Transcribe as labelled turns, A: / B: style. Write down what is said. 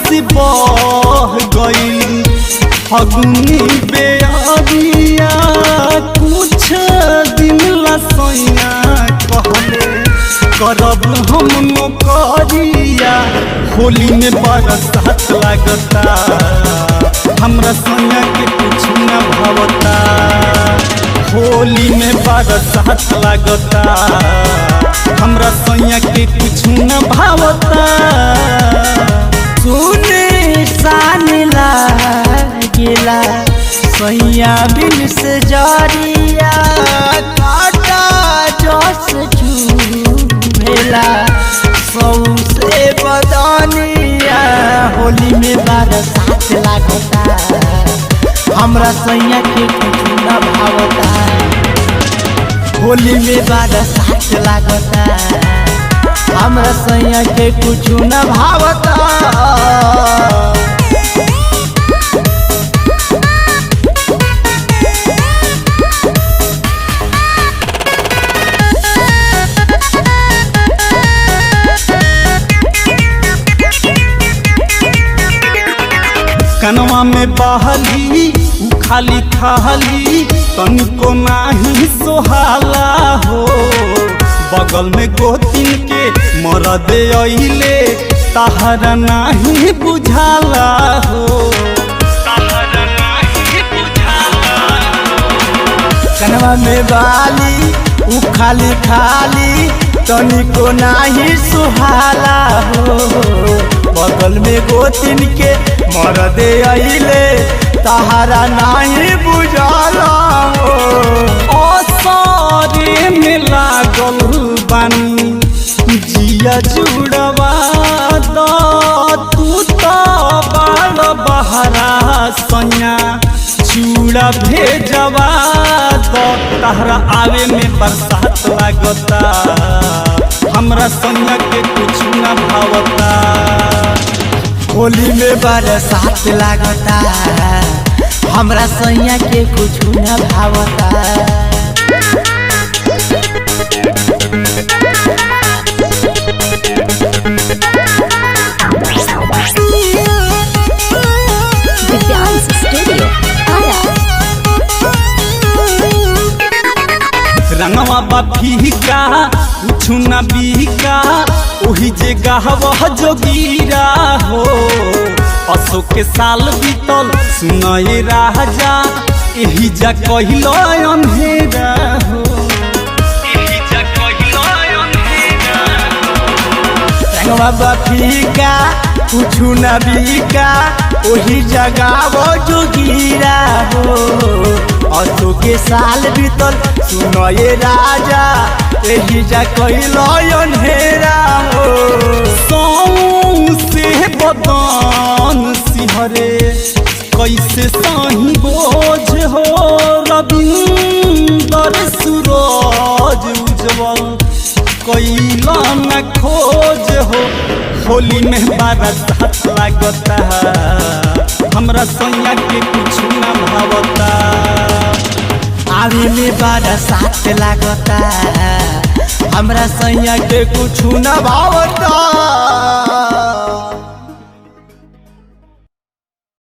A: से बह गई फगुनी बेअरिया कुछ दिन ला सैया कहले करब हम नौकरिया होली में बरसात लागता हमरा सैया के कुछ न भावता होली में बरसात लागता हमरा सैया के कुछ न भावता
B: सुने सान लागेला सैया बिन से जरिया काटा जस चूमेला सौसे बदनिया होली में बरसात लागता हमरा सैया के कुछ न भावता होली में बरसात लागता हमरा सैया के कुछ न भावता
A: कनवा में बहली खाली खाली तनिको नाही सोहाला हो बगल में गोतिन के मरद अइले तहरा नाही बुझाला हो
B: कनवा में बाली खाली खाली तनिको नाही सुहाला हो बगल में गोतिन के मरद अइले तहरा नाही बुझाला हो
A: असरे में लागल बानी जिया जुड़वा द तू तो बड़ बहरा सैया चूड़ा भेजवा द तहरा आवे में बरसात लागता हमरा सैया के कुछ न भावता
B: होली में बरसात लागता हमरा सैया के कुछ न भावता
A: रंगवा बफीका कुछ न बीका ओही जे गहवा जोगीरा हो अशोक के साल बीतल सुनए राजा एही जा कहिलो अंधेरा हो
B: रंगवा बफीका कुछ न बीका ओही जगह जोगीरा हो अशोक के साल बीतल सुनए राजा एही जा कहिलो अंधेरा हो
A: से बदन सिहरे कैसे सही बोझ हो रविंदर सूरज उज्जवल कैला न खोज हो होली में बरसात लागता हमरा सैया के कुछ न भावता
B: आवे में बरसात लागता हमरा सैया के कुछ न भावता।